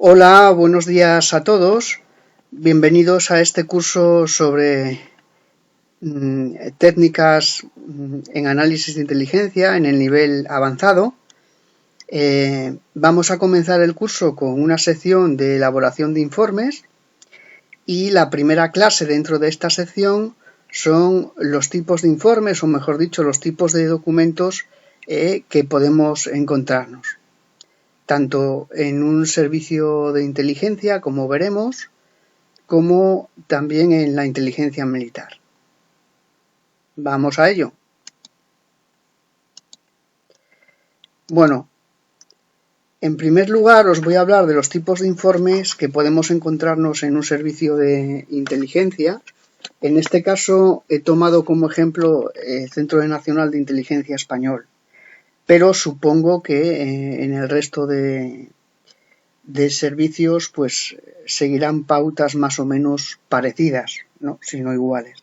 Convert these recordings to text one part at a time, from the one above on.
Hola, buenos días a todos. Bienvenidos a este curso sobre técnicas en análisis de inteligencia en el nivel avanzado. Vamos a comenzar el curso con una sección de elaboración de informes y la primera clase dentro de esta sección son los tipos de informes, o mejor dicho, los tipos de documentos que podemos encontrarnos, tanto en un servicio de inteligencia, como veremos, como también en la inteligencia militar. Vamos a ello. Bueno, en primer lugar os voy a hablar de los tipos de informes que podemos encontrarnos en un servicio de inteligencia. En este caso he tomado como ejemplo el Centro Nacional de Inteligencia Español, pero supongo que en el resto de servicios pues seguirán pautas más o menos parecidas, ¿no? Si no iguales.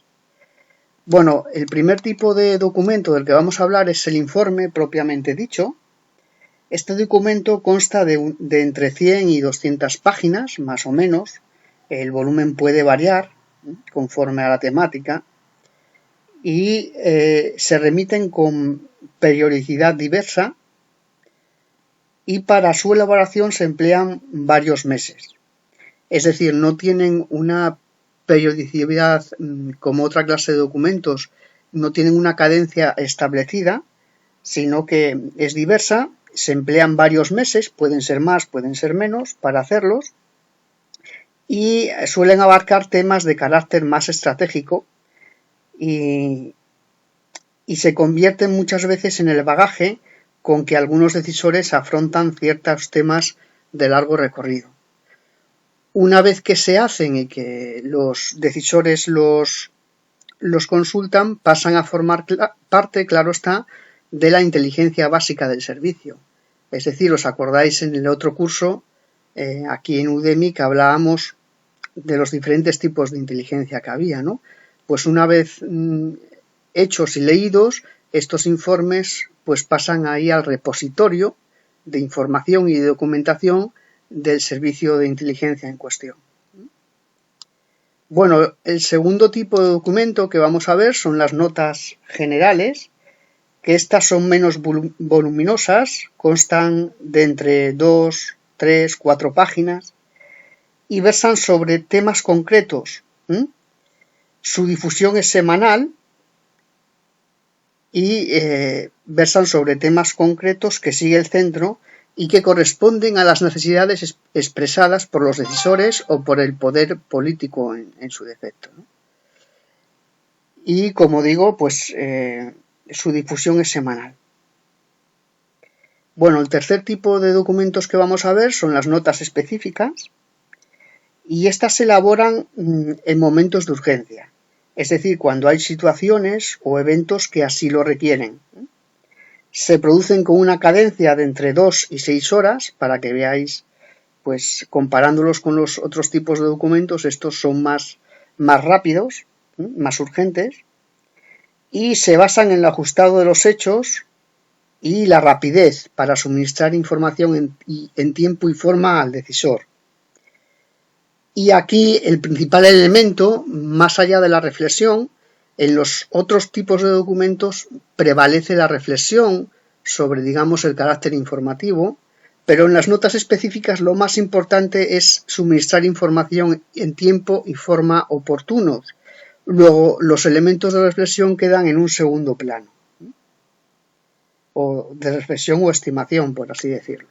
Bueno, el primer tipo de documento del que vamos a hablar es el informe propiamente dicho. Este documento consta de entre 100 y 200 páginas, más o menos. El volumen puede variar conforme a la temática y se remiten con periodicidad diversa, y para su elaboración se emplean varios meses. Es decir, no tienen una periodicidad como otra clase de documentos, no tienen una cadencia establecida, sino que es diversa, se emplean varios meses, pueden ser más, pueden ser menos, para hacerlos, y suelen abarcar temas de carácter más estratégico y se convierten muchas veces en el bagaje con que algunos decisores afrontan ciertos temas de largo recorrido. Una vez que se hacen y que los decisores los consultan, pasan a formar parte, claro está, de la inteligencia básica del servicio. Es decir, ¿os acordáis en el otro curso, aquí en Udemy, que hablábamos de los diferentes tipos de inteligencia que había, ¿no? Pues una vez hechos y leídos, estos informes pues pasan ahí al repositorio de información y de documentación del servicio de inteligencia en cuestión. Bueno, el segundo tipo de documento que vamos a ver son las notas generales, que estas son menos voluminosas, constan de entre 2, 3, 4 páginas y versan sobre temas concretos. Su difusión es semanal y versan sobre temas concretos que sigue el centro y que corresponden a las necesidades expresadas por los decisores o por el poder político en su defecto, ¿no? Y como digo, pues su difusión es semanal. Bueno, el tercer tipo de documentos que vamos a ver son las notas específicas, y estas se elaboran en momentos de urgencia, es decir, cuando hay situaciones o eventos que así lo requieren. Se producen con una cadencia de entre 2 y 6 horas, para que veáis, pues comparándolos con los otros tipos de documentos, estos son más rápidos, más urgentes, y se basan en el ajustado de los hechos y la rapidez para suministrar información en tiempo y forma al decisor. Y aquí el principal elemento, más allá de la reflexión, en los otros tipos de documentos prevalece la reflexión sobre, digamos, el carácter informativo, pero en las notas específicas lo más importante es suministrar información en tiempo y forma oportunos. Luego, los elementos de reflexión quedan en un segundo plano, o de reflexión o estimación, por así decirlo.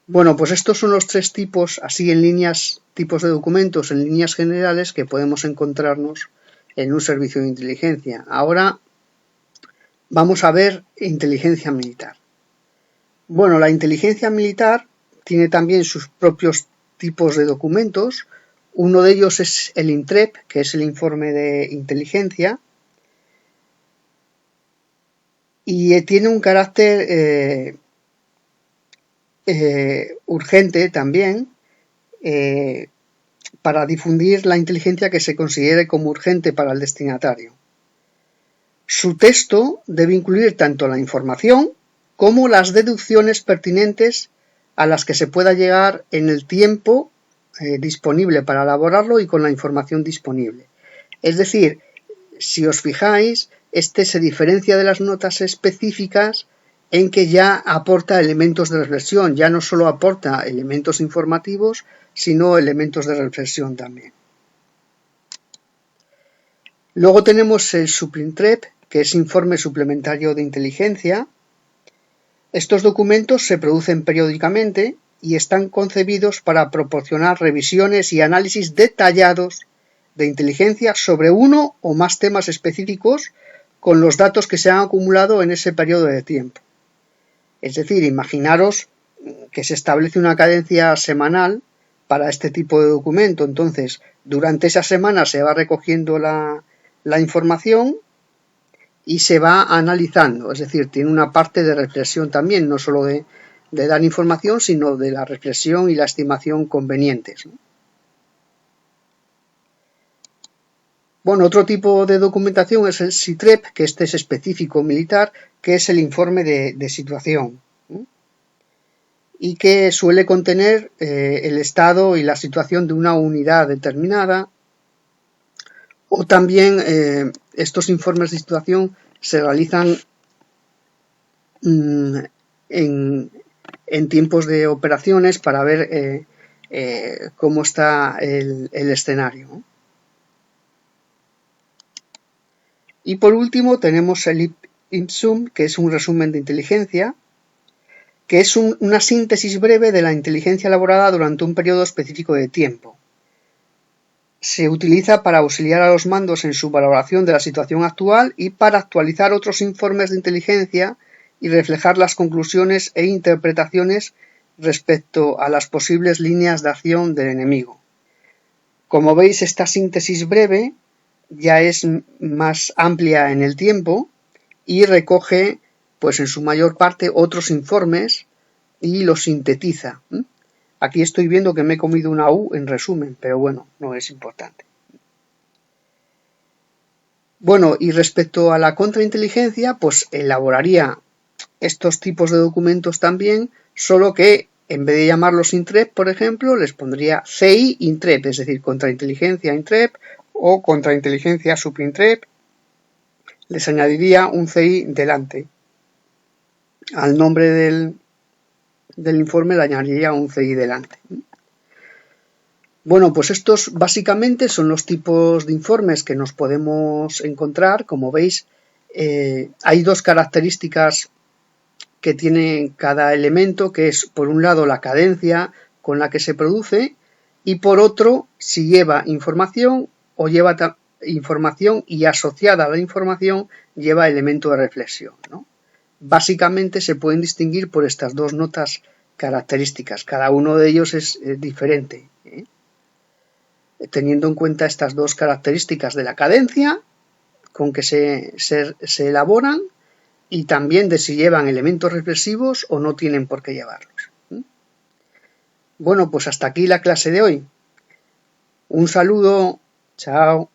Bueno, pues estos son los tres tipos, así en tipos de documentos en líneas generales que podemos encontrarnos en un servicio de inteligencia. Ahora vamos a ver inteligencia militar. Bueno, la inteligencia militar tiene también sus propios tipos de documentos. Uno de ellos es el INTREP, que es el informe de inteligencia, y tiene un carácter urgente también, para difundir la inteligencia que se considere como urgente para el destinatario. Su texto debe incluir tanto la información como las deducciones pertinentes a las que se pueda llegar en el tiempo disponible para elaborarlo y con la información disponible. Es decir, si os fijáis, este se diferencia de las notas específicas en que ya aporta elementos de reflexión, ya no solo aporta elementos informativos, sino elementos de reflexión también. Luego tenemos el SUPINTREP, que es informe suplementario de inteligencia. Estos documentos se producen periódicamente y están concebidos para proporcionar revisiones y análisis detallados de inteligencia sobre uno o más temas específicos con los datos que se han acumulado en ese periodo de tiempo. Es decir, imaginaros que se establece una cadencia semanal para este tipo de documento. Entonces, durante esa semana se va recogiendo la información y se va analizando. Es decir, tiene una parte de reflexión también, no solo de dar información, sino de la reflexión y la estimación convenientes, ¿no? Bueno, otro tipo de documentación es el SITREP, que este es específico militar, que es el informe de situación, ¿no? Y que suele contener el estado y la situación de una unidad determinada, o también estos informes de situación se realizan en tiempos de operaciones para ver cómo está el escenario, ¿no? Y por último tenemos el IPSUM, que es un resumen de inteligencia, que es una síntesis breve de la inteligencia elaborada durante un periodo específico de tiempo. Se utiliza para auxiliar a los mandos en su valoración de la situación actual y para actualizar otros informes de inteligencia y reflejar las conclusiones e interpretaciones respecto a las posibles líneas de acción del enemigo. Como veis, esta síntesis breve ya es más amplia en el tiempo y recoge, pues en su mayor parte, otros informes y los sintetiza. Aquí estoy viendo que me he comido una U en resumen, pero bueno, no es importante. Bueno, y respecto a la contrainteligencia, pues elaboraría estos tipos de documentos también, solo que en vez de llamarlos INTREP, por ejemplo, les pondría CI INTREP, es decir, contrainteligencia INTREP o contrainteligencia SUPINTREP, les añadiría un CI delante. Al nombre del informe le añadiría un CI delante. Bueno, pues estos básicamente son los tipos de informes que nos podemos encontrar. Como veis, hay dos características que tiene cada elemento, que es por un lado la cadencia con la que se produce y por otro si lleva información o lleva información y asociada a la información lleva elemento de reflexión, ¿no? Básicamente se pueden distinguir por estas dos notas características. Cada uno de ellos es diferente, ¿eh? Teniendo en cuenta estas dos características de la cadencia con que se elaboran y también de si llevan elementos reflexivos o no tienen por qué llevarlos. Bueno, pues hasta aquí la clase de hoy. Un saludo. Chao.